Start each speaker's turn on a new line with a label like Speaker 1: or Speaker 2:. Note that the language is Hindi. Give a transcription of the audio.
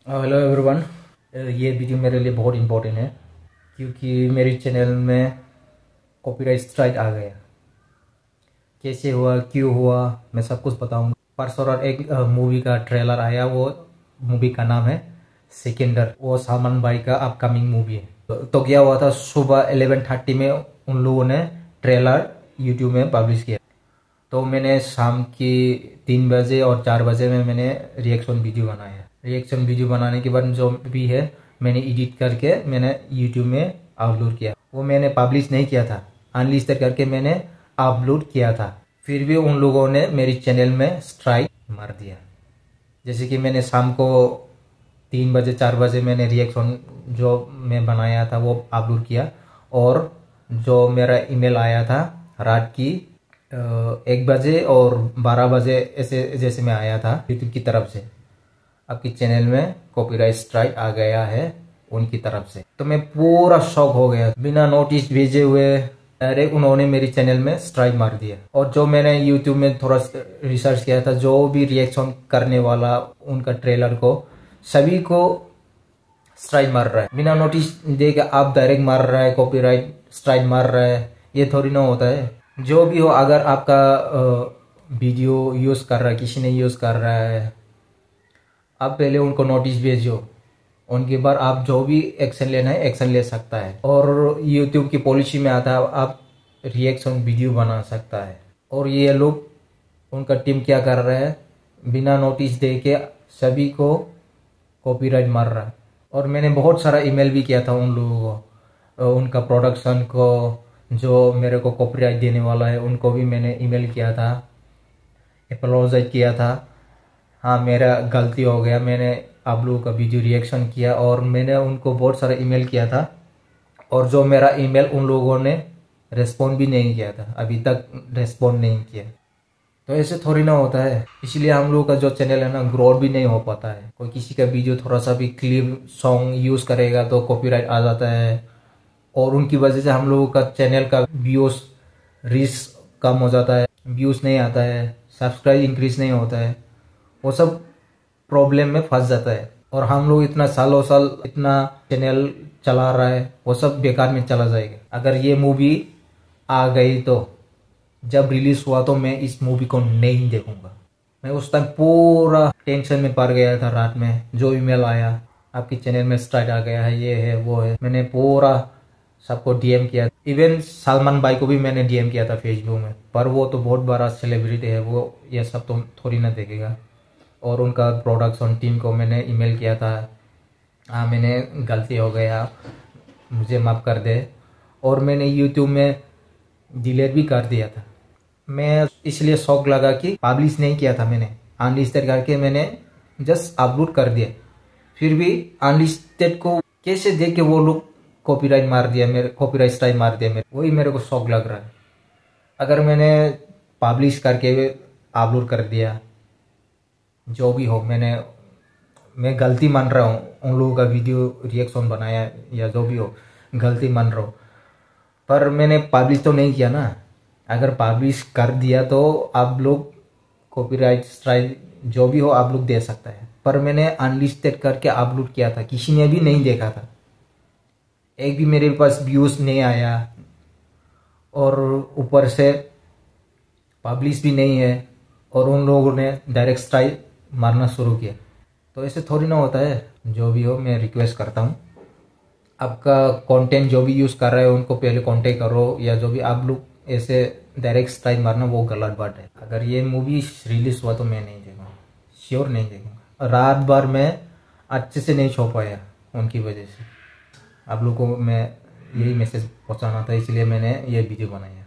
Speaker 1: Hello everyone. ये वीडियो मेरे लिए बहुत इम्पोर्टेंट है क्योंकि मेरे चैनल में कॉपीराइट स्ट्राइक आ गया। कैसे हुआ, क्यों हुआ, मैं सब कुछ बताऊंगा। परसों रात एक मूवी का ट्रेलर आया। वो मूवी का नाम है सिकंदर। वो सलमान भाई का अपकमिंग मूवी है। तो क्या हुआ था, सुबह 11:30 में उन लोगों ने ट्रेलर यूट्यूब में पब्लिश किया। तो मैंने शाम की 3 बजे और 4 बजे में मैंने रिएक्शन वीडियो बनाया। रिएक्शन वीडियो बनाने के बाद जो भी है मैंने एडिट करके मैंने यूट्यूब में अपलोड किया। वो मैंने पब्लिश नहीं किया था, अनलिस्टेड करके मैंने अपलोड किया था। फिर भी उन लोगों ने मेरी चैनल में स्ट्राइक मार दिया। जैसे कि मैंने शाम को 3 बजे 4 बजे मैंने रिएक्शन जो मैं बनाया था वो अपलोड किया, और जो मेरा ईमेल आया था रात की 1 बजे और 12 बजे ऐसे जैसे में आया था यूट्यूब की तरफ से, आपकी चैनल में कॉपीराइट स्ट्राइक आ गया है उनकी तरफ से। तो मैं पूरा शॉक हो गया। बिना नोटिस भेजे हुए डायरेक्ट उन्होंने मेरी चैनल में स्ट्राइक मार दिया। और जो मैंने यूट्यूब में थोड़ा रिसर्च किया था, जो भी रिएक्शन करने वाला उनका ट्रेलर को सभी को स्ट्राइक मार रहा है। बिना नोटिस दे के आप डायरेक्ट मार रहा है, कॉपीराइट स्ट्राइक मार रहा है। ये थोड़ी ना होता है। जो भी हो, अगर आपका वीडियो यूज कर रहा है, किसी ने यूज कर रहा है, आप पहले उनको नोटिस भेजो। उनके बाद आप जो भी एक्शन लेना है एक्शन ले सकता है। और यूट्यूब की पॉलिसी में आता है आप रिएक्शन वीडियो बना सकता है। और ये लोग, उनका टीम क्या कर रहा है, बिना नोटिस दे के सभी को कॉपीराइट मार रहा है। और मैंने बहुत सारा ईमेल भी किया था उन लोगों को, उनका प्रोडक्शन को, जो मेरे को कॉपीराइट देने वाला है उनको भी मैंने ईमेल किया था, एपोलॉजाइज किया था। हाँ, मेरा गलती हो गया, मैंने आप लोगों का वीडियो रिएक्शन किया और मैंने उनको बहुत सारा ईमेल किया था। और जो मेरा ईमेल उन लोगों ने रेस्पॉन्ड भी नहीं किया था, अभी तक रेस्पॉन्ड नहीं किया। तो ऐसे थोड़ी ना होता है। इसलिए हम लोग का जो चैनल है ना, ग्रोथ भी नहीं हो पाता है। कोई किसी का वीडियो थोड़ा सा भी क्लिप सॉन्ग यूज करेगा तो कॉपीराइट आ जाता है, और उनकी वजह से हम लोगों का चैनल का व्यूज रीच कम हो जाता है, व्यूज नहीं आता है, सब्सक्राइब इंक्रीज नहीं होता है। वो सब प्रॉब्लम में फंस जाता है। और हम लोग इतना सालों साल इतना चैनल चला रहा है, वो सब बेकार में चला जाएगा। अगर ये मूवी आ गई तो जब रिलीज हुआ तो मैं इस मूवी को नहीं देखूंगा। मैं उस टाइम पूरा टेंशन में पड़ गया था। रात में जो ईमेल आया, आपकी चैनल में स्ट्राइक आ गया है, ये है वो है, मैंने पूरा सबको डीएम किया। इवन सलमान भाई को भी मैंने डीएम किया था फेसबुक में। पर वो तो बहुत बड़ा सेलिब्रिटी है, वो ये सब तो थोड़ी ना देखेगा। और उनका प्रोडक्शन टीम को मैंने ईमेल किया था, हाँ मैंने गलती हो गया, मुझे माफ़ कर दे। और मैंने यूट्यूब में डिलीट भी कर दिया था। मैं इसलिए शौक लगा कि पब्लिश नहीं किया था, मैंने अनलिस्टेड करके मैंने जस्ट अपलोड कर दिया। फिर भी अनलिस्टेड को कैसे देख के वो लोग कॉपीराइट मार दिया, मेरे कॉपीराइट स्ट्राइक मार दिया मेरे, वही मेरे को शौक लग रहा है। अगर मैंने पब्लिश करके अपलोड कर दिया, जो भी हो, मैं गलती मान रहा हूँ, उन लोगों का वीडियो रिएक्शन बनाया या जो भी हो, गलती मान रहा हूँ। पर मैंने पब्लिश तो नहीं किया ना। अगर पब्लिश कर दिया तो आप लोग कॉपीराइट स्ट्राइक जो भी हो आप लोग दे सकता है। पर मैंने अनलिस्टेड करके अपलोड किया था, किसी ने भी नहीं देखा था, एक भी मेरे पास व्यूज नहीं आया, और ऊपर से पब्लिश भी नहीं है, और उन लोगों ने डायरेक्ट स्ट्राइक मारना शुरू किया। तो ऐसे थोड़ी ना होता है। जो भी हो, मैं रिक्वेस्ट करता हूँ, आपका कंटेंट जो भी यूज़ कर रहे हो उनको पहले कांटेक्ट करो, या जो भी आप लोग ऐसे डायरेक्ट स्ट्राइक मारना वो गलत बात है। अगर ये मूवी रिलीज हुआ तो मैं नहीं देखूँगा, श्योर नहीं देखूँगा। रात भर मैं अच्छे से नहीं सो पाया उनकी वजह से। आप लोगों को मैं यही मैसेज पहुँचाना था, इसलिए मैंने ये वीडियो बनाया।